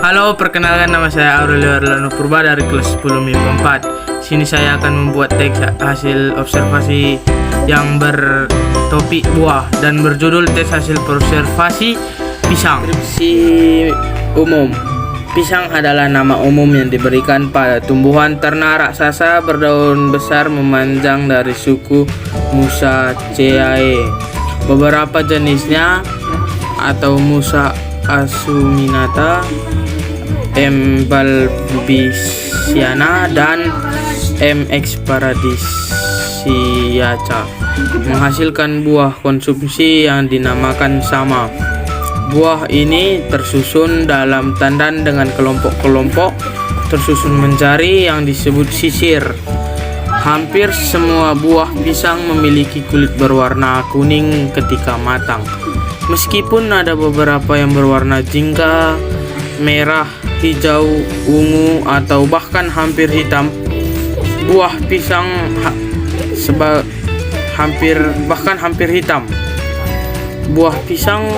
Halo, perkenalkan nama saya Aurelio Arlano Purba dari kelas 10 MIPA 4. Sini saya akan membuat teks hasil observasi yang bertopik buah dan berjudul tes hasil observasi pisang. Deskripsi umum. Pisang adalah nama umum yang diberikan pada tumbuhan ternak raksasa berdaun besar memanjang dari suku Musaceae. Beberapa jenisnya atau Musa acuminata, M. balbisiana, dan M. paradisiaca menghasilkan buah konsumsi yang dinamakan sama. Buah ini tersusun dalam tandan dengan kelompok-kelompok tersusun mencari yang disebut sisir. Hampir semua buah pisang memiliki kulit berwarna kuning ketika matang. Meskipun ada beberapa yang berwarna jingga, merah, hijau, ungu, atau bahkan hampir hitam, buah pisang hampir hitam. Buah pisang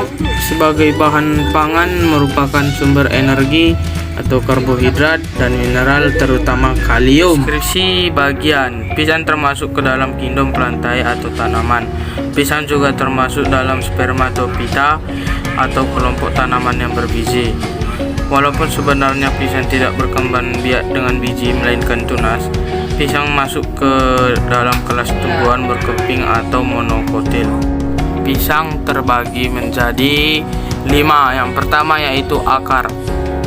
sebagai bahan pangan merupakan sumber energi atau karbohidrat dan mineral terutama kalium. Deskripsi bagian. Pisang termasuk ke dalam kingdom plantae atau tanaman. Pisang juga termasuk dalam spermatophyta atau kelompok tanaman yang berbiji. Walaupun sebenarnya pisang tidak berkembang biak dengan biji melainkan tunas, pisang masuk ke dalam kelas tumbuhan berkeping atau monokotil. Pisang terbagi menjadi 5. Yang pertama yaitu akar.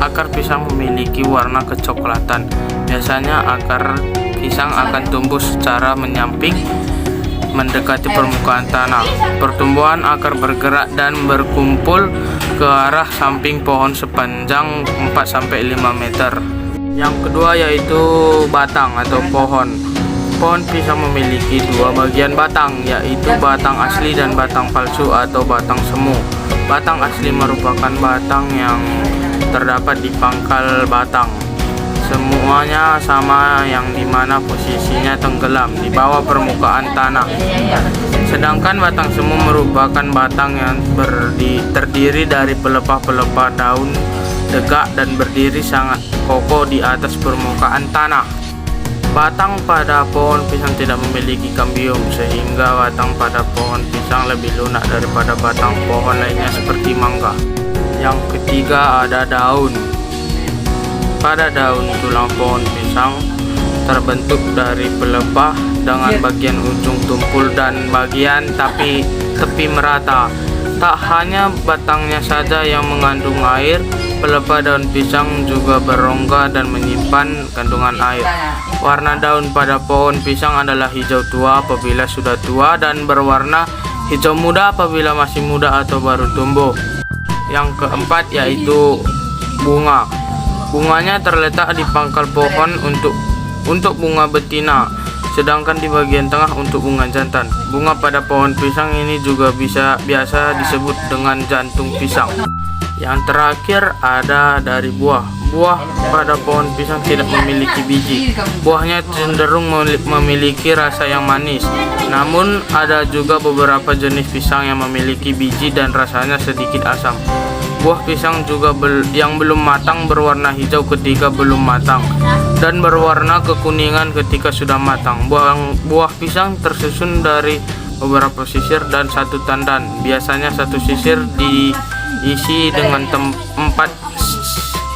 Akar pisang memiliki warna kecoklatan. Biasanya akar pisang akan tumbuh secara menyamping mendekati permukaan tanah. Pertumbuhan akar bergerak dan berkumpul ke arah samping pohon sepanjang 4-5 meter. Yang kedua yaitu batang atau pohon. Pohon pisang memiliki 2 bagian batang, yaitu batang asli dan batang palsu atau batang semu. Batang asli merupakan batang yang terdapat di pangkal batang. Semuanya sama, yang dimana posisinya tenggelam di bawah permukaan tanah. Sedangkan batang semu merupakan batang yang terdiri dari pelepah-pelepah daun tegak dan berdiri sangat kokoh di atas permukaan tanah. Batang pada pohon pisang tidak memiliki kambium, sehingga batang pada pohon pisang lebih lunak daripada batang pohon lainnya seperti mangga. Yang ketiga ada daun. Pada daun tulang pohon pisang terbentuk dari pelepah dengan bagian ujung tumpul dan bagian tepi merata. Tak hanya batangnya saja yang mengandung air, pelepah daun pisang juga berongga dan menyimpan kandungan air. Warna daun pada pohon pisang adalah hijau tua apabila sudah tua dan berwarna hijau muda apabila masih muda atau baru tumbuh. Yang keempat yaitu bunga. Bunganya terletak di pangkal pohon untuk bunga betina, sedangkan di bagian tengah untuk bunga jantan. Bunga pada pohon pisang ini juga biasa disebut dengan jantung pisang. Yang terakhir ada dari buah. Buah pada pohon pisang tidak memiliki biji. Buahnya cenderung memiliki rasa yang manis. Namun ada juga beberapa jenis pisang yang memiliki biji dan rasanya sedikit asam. Buah pisang juga yang belum matang berwarna hijau ketika belum matang dan berwarna kekuningan ketika sudah matang. Buah pisang tersusun dari beberapa sisir dan satu tandan. Biasanya satu sisir diisi dengan 4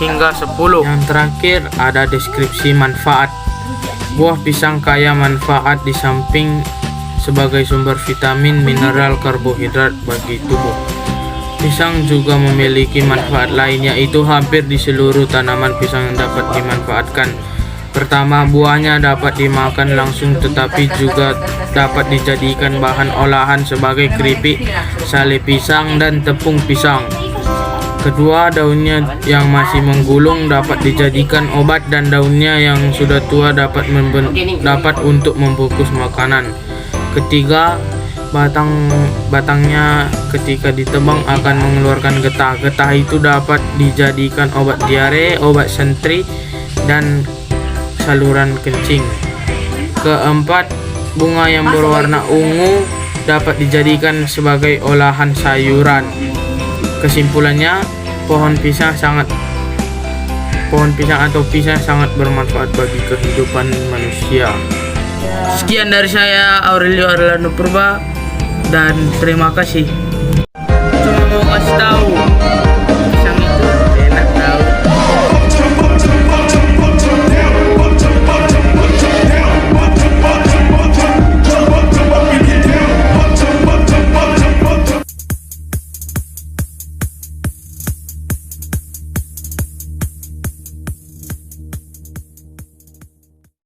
hingga 10. Yang terakhir ada deskripsi manfaat. Buah pisang kaya manfaat di samping sebagai sumber vitamin, mineral, karbohidrat bagi tubuh. Pisang juga memiliki manfaat lain, yaitu hampir di seluruh tanaman pisang yang dapat dimanfaatkan. Pertama, buahnya dapat dimakan langsung tetapi juga dapat dijadikan bahan olahan sebagai keripik, sale pisang, dan tepung pisang. Kedua, daunnya yang masih menggulung dapat dijadikan obat dan daunnya yang sudah tua dapat untuk membungkus makanan. Ketiga, batangnya ketika ditebang akan mengeluarkan getah. Getah itu dapat dijadikan obat diare, obat sentri, dan saluran kencing. Keempat, bunga yang berwarna ungu dapat dijadikan sebagai olahan sayuran. Kesimpulannya, pohon pisang sangat pohon pisang atau pisang sangat bermanfaat bagi kehidupan manusia. Sekian dari saya, Aurelio Arlando Purba, dan terima kasih. Cuma mau kasih tahu,